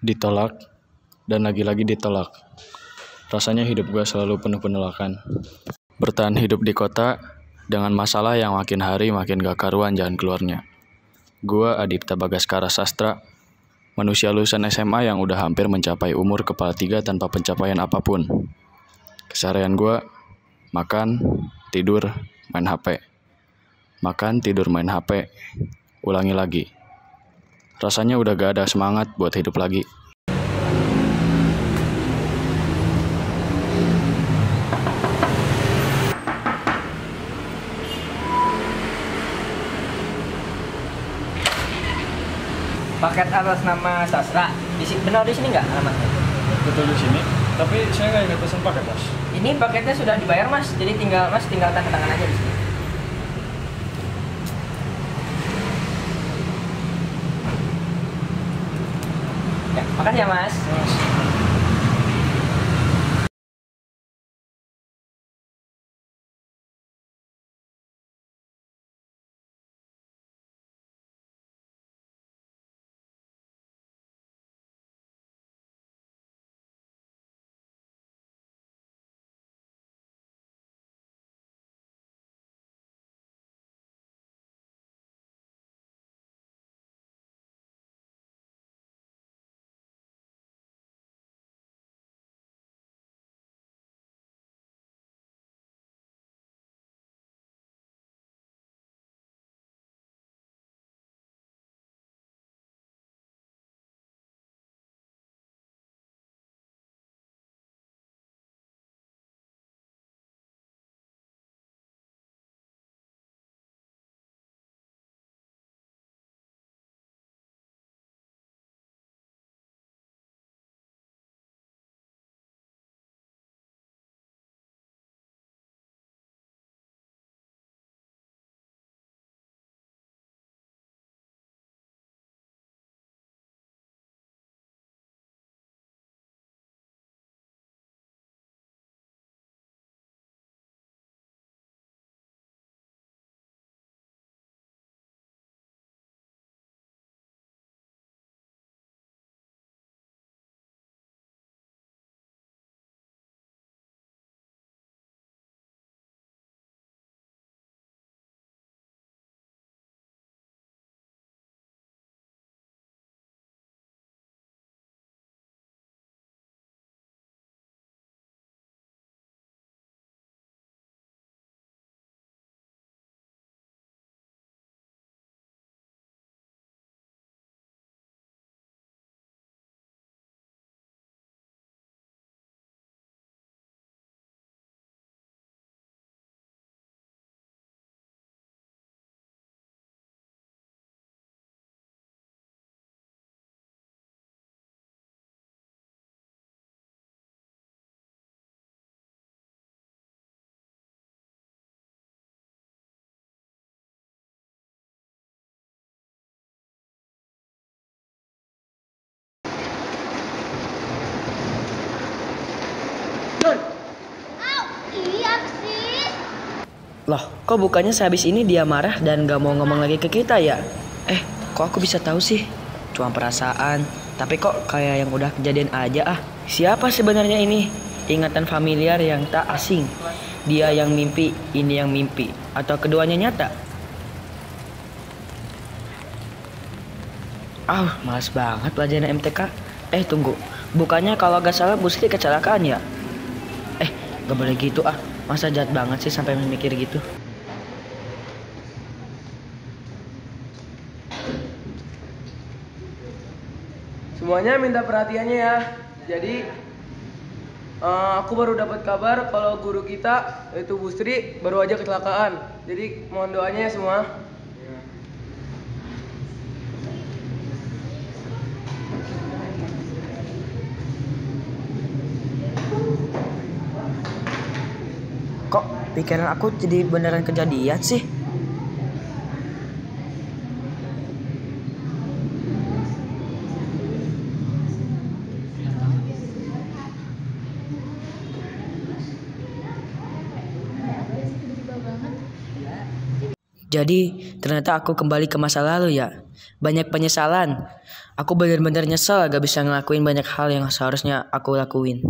ditolak, dan lagi-lagi ditolak. Rasanya hidup gue selalu penuh penolakan. Bertahan hidup di kota dengan masalah yang makin hari makin gak karuan jalan keluarnya. Gue Adipta Bagaskara Sastra, manusia lulusan SMA yang udah hampir mencapai umur kepala 3 tanpa pencapaian apapun. Keseharian gue, makan, tidur, main HP. Makan, tidur, main HP. Ulangi lagi. Rasanya udah gak ada semangat buat hidup lagi. Paket atas nama Sastra. Benar di sini nggak alamatnya? Betul di sini, tapi saya nggak ingat pesan paket, Mas. Ini paketnya sudah dibayar, Mas. Jadi Mas tinggal tanda tangan aja di sini. Ya, makasih ya, Mas. Loh, kok bukannya sehabis ini dia marah dan gak mau ngomong lagi ke kita ya? Kok aku bisa tahu sih? Cuma perasaan, tapi kok kayak yang udah kejadian aja ah. Siapa sebenarnya ini? Ingatan familiar yang tak asing. Dia yang mimpi, ini yang mimpi, atau keduanya nyata? Males banget pelajaran MTK. Tunggu, bukannya kalau gak salah Bu Sri kecelakaan ya? Gak boleh gitu ah. Masa jahat banget sih sampai mikir gitu. Semuanya minta perhatiannya ya. Jadi aku baru dapat kabar kalau guru kita yaitu Bu Sri baru aja kecelakaan. Jadi mohon doanya ya semua. Kok pikiran aku jadi beneran kejadian sih? Jadi ternyata aku kembali ke masa lalu ya. Banyak penyesalan. Aku benar-benar nyesel gak bisa ngelakuin banyak hal yang seharusnya aku lakuin.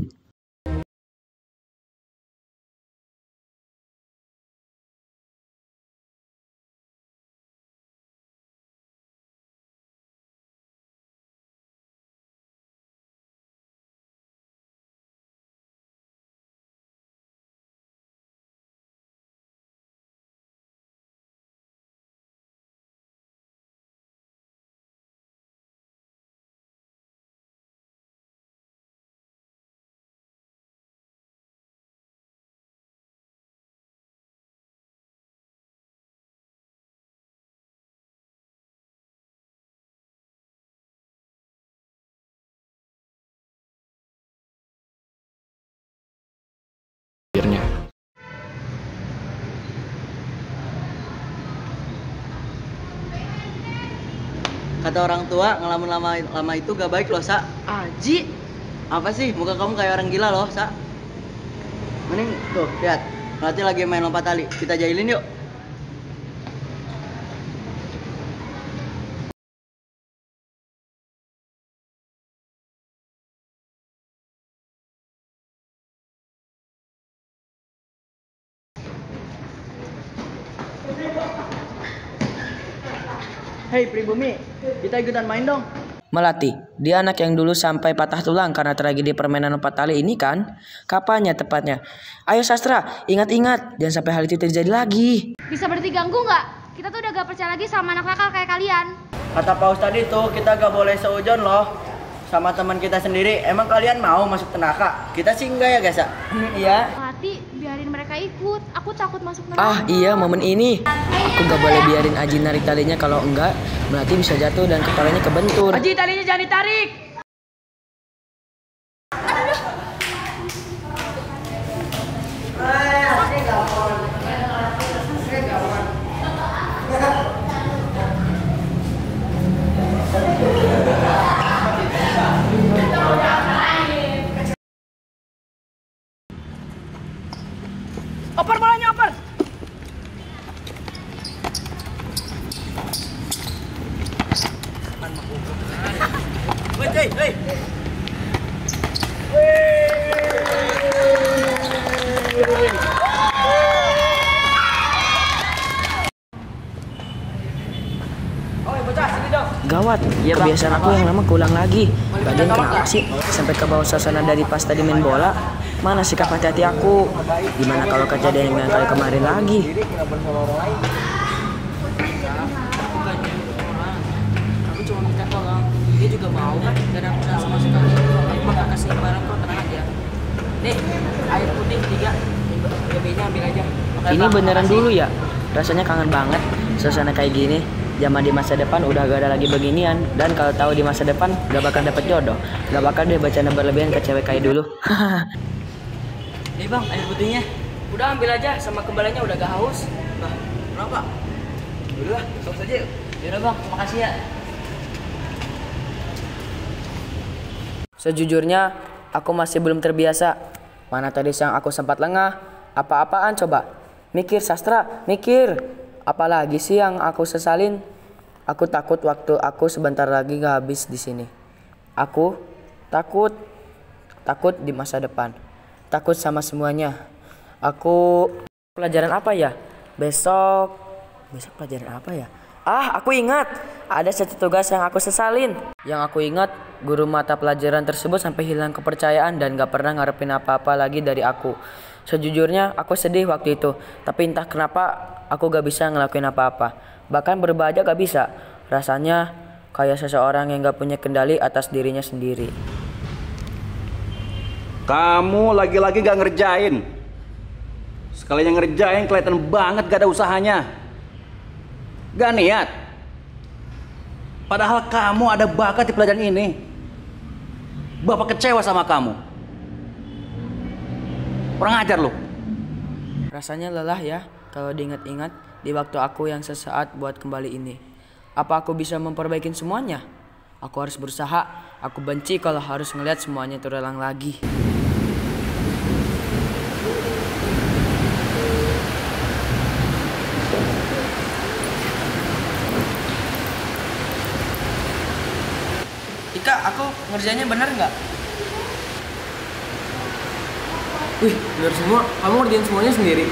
Akhirnya. Kata orang tua, ngelamun lama itu gak baik loh, Sa. Aji, Apa sih? Muka kamu kayak orang gila loh, Sa. Mending tuh, lihat. Nanti lagi main lompat tali. Kita jahilin yuk. Hei pribumi, kita ikutan main dong. Melati, dia anak yang dulu sampai patah tulang karena tragedi permainan lompat tali ini kan? Kapannya tepatnya? Ayo Sastra, ingat-ingat, jangan sampai hal itu terjadi lagi. Bisa berhenti ganggu nggak? Kita tuh udah gak percaya lagi sama anak nakal kayak kalian. Kata Pak Ustadz itu, kita gak boleh seujon loh sama teman kita sendiri. Emang kalian mau masuk neraka? Kita sih enggak ya guys ya? Iya. Melati, biarin mereka ikut. Aku takut masuk neraka. Ah iya, momen ini. Aku gak boleh biarin Aji narik talinya, kalau enggak Melati bisa jatuh dan kepalanya kebentur. Aji talinya jangan ditarik. Oper bolanya, oper. Hei. Gawat, kebiasaan aku yang lama keulang lagi. Bagian kenapa sih sampai ke bawah suasana dari pas tadi main bola? Mana sikap hati-hati aku? Gimana kalau kejadian yang kayak kemarin lagi? Aku cuma minta tolong, dia juga mau kan, dan aku rasa sama sekali. Aku bakal kasih barang kok, tenang aja. Nih, air putih 3, BB-nya ambil aja. Makasih, Ini Bang. beneran Makasih. dulu ya? Rasanya kangen banget suasana kayak gini. Zaman di masa depan udah gak ada lagi beginian. Dan kalau tahu di masa depan gak bakal dapet jodoh, gak bakal dia bercanda berlebihan ke cewek kayak dulu. Nih bang, air putihnya. Udah ambil aja, sama kembaliannya udah gak haus. Bah, berapa? Udah, sok saja yuk. Yaudah bang, makasih ya. Sejujurnya aku masih belum terbiasa. Mana tadi siang aku sempat lengah. Apa-apaan coba? Mikir Sastra, mikir. Apalagi sih yang aku sesalin? Aku takut waktu aku sebentar lagi gak habis di sini. Aku takut di masa depan. Takut sama semuanya. Aku pelajaran apa ya? Besok pelajaran apa ya? Ah, aku ingat. Ada satu tugas yang aku sesalin. Yang aku ingat, guru mata pelajaran tersebut sampai hilang kepercayaan dan gak pernah ngarepin apa-apa lagi dari aku. Sejujurnya aku sedih waktu itu, tapi entah kenapa aku gak bisa ngelakuin apa-apa. Bahkan berubah aja gak bisa. Rasanya kayak seseorang yang gak punya kendali atas dirinya sendiri. Kamu lagi-lagi gak ngerjain. Sekalinya ngerjain kelihatan banget gak ada usahanya. Gak niat. Padahal kamu ada bakat di pelajaran ini. Bapak kecewa sama kamu. Kurang ajar lu. Rasanya lelah ya kalau diingat-ingat di waktu aku yang sesaat buat kembali ini. Apa aku bisa memperbaiki semuanya? Aku harus berusaha. Aku benci kalau harus ngelihat semuanya terulang lagi. Ika, aku ngerjainnya benar nggak? Wih, bener semua. Kamu ngerjain semuanya sendiri.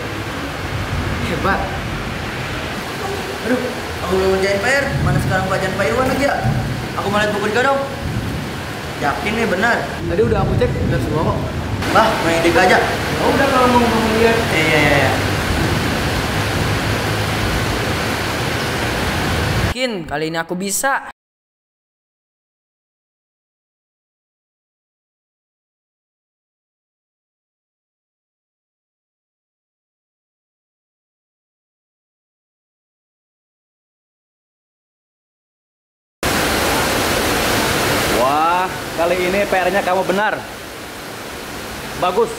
Hebat. Aduh, aku belum ngerjain PR. Mana sekarang pelajaran Pak Irwan lagi ya? Aku mau lihat buku Dika dong. Yakin nih benar. Tadi udah aku cek, bener semua kok. Bah, main Dika aja. Oh, udah kalau mau lihat. Iya. Yakin, kali ini aku bisa. Wah, kali ini PR-nya kamu benar. Bagus.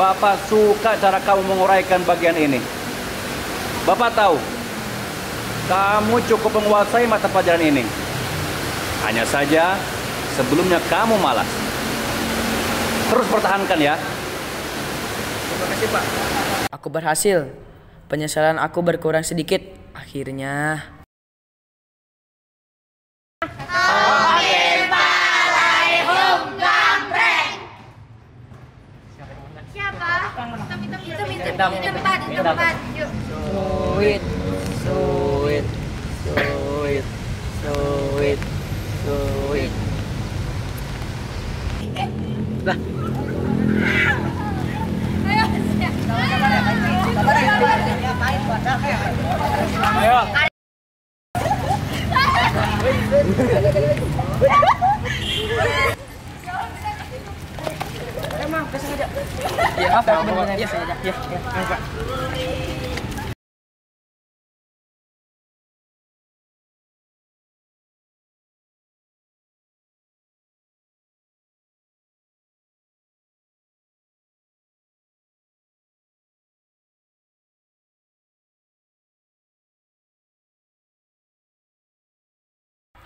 Bapak suka cara kamu menguraikan bagian ini. Bapak tahu, kamu cukup menguasai mata pelajaran ini. Hanya saja, sebelumnya kamu malas. Terus pertahankan ya. Terima kasih, Pak. Aku berhasil. Penyesalan aku berkurang sedikit. Akhirnya. Siapa? Itu tempat. Yuk. Sweet.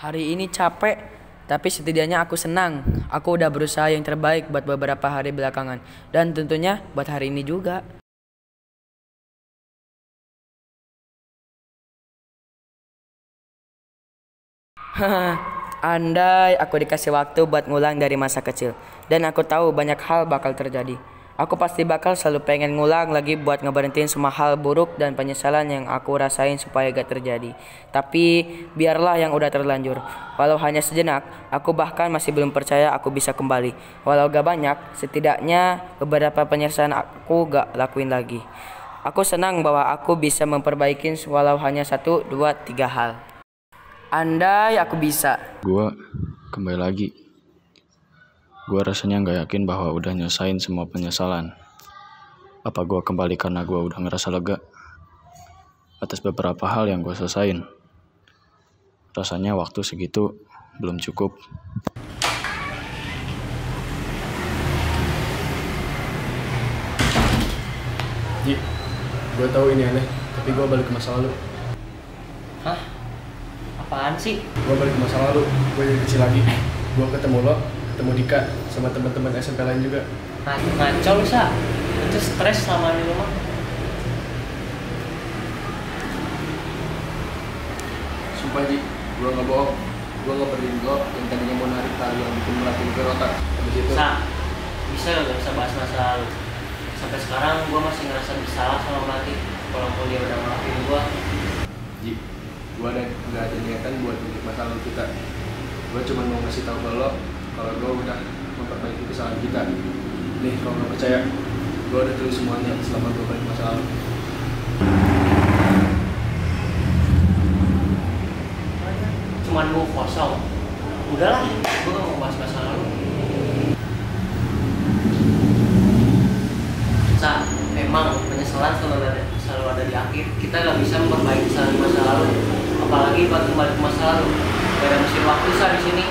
Hari ini capek, tapi setidaknya aku senang. Aku udah berusaha yang terbaik buat beberapa hari belakangan. Dan tentunya buat hari ini juga. Andai aku dikasih waktu buat ngulang dari masa kecil. Dan aku tahu banyak hal bakal terjadi. Aku pasti bakal selalu pengen ngulang lagi buat ngeberhentiin semua hal buruk dan penyesalan yang aku rasain supaya gak terjadi. Tapi biarlah yang udah terlanjur. Walau hanya sejenak, aku bahkan masih belum percaya aku bisa kembali. Walau gak banyak, setidaknya beberapa penyesalan aku gak lakuin lagi. Aku senang bahwa aku bisa memperbaiki walau hanya 1, 2, 3 hal. Andai aku bisa. Gua kembali lagi. Gua rasanya nggak yakin bahwa udah nyesain semua penyesalan. Apa gua kembali karena gua udah ngerasa lega atas beberapa hal yang gua selesain. Rasanya waktu segitu belum cukup. Ji, gue tahu ini aneh, tapi gue balik ke masa lalu. Hah? Apaan sih? Gue balik ke masa lalu, gue jadi kecil lagi. Gue ketemu lo, ketemu Dika, sama teman-teman SMP lain juga. Ngaco lu, Sa. Itu stres selama di rumah. Sumpah Ji, gue nggak bohong. Gue nggak berdiri lo yang tadinya mau narik tali yang bikin melatih ke otak. Habis itu. Sa, bisa gak usah bahas masa lalu. Sampai sekarang gue masih ngerasa bersalah sama Melati. Walaupun dia udah maafin gue. Ji, gue nggak ada niatan buat bikin masa lalu kita. Gue cuma mau ngasih tahu ke lo kalau gue udah memperbaiki kesalahan kita. Nih, kalau nggak percaya, gue udah tulis semuanya selama gue balik masa lalu. Cuman gue kosong. Udahlah, gue gak mau bahas masa lalu. Sa, memang penyesalan selalu ada di akhir. Kita gak bisa memperbaiki kesalahan di masa lalu, apalagi buat kembali ke masa lalu. Gak ada mesin waktu Sa di sini.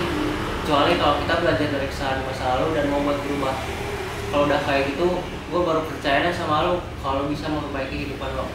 Kecuali kalau kita belajar dari kesalahan masa lalu dan mau buat berubah. Kalau udah kayak gitu, gue baru percaya sama lo kalau bisa memperbaiki kehidupan lo.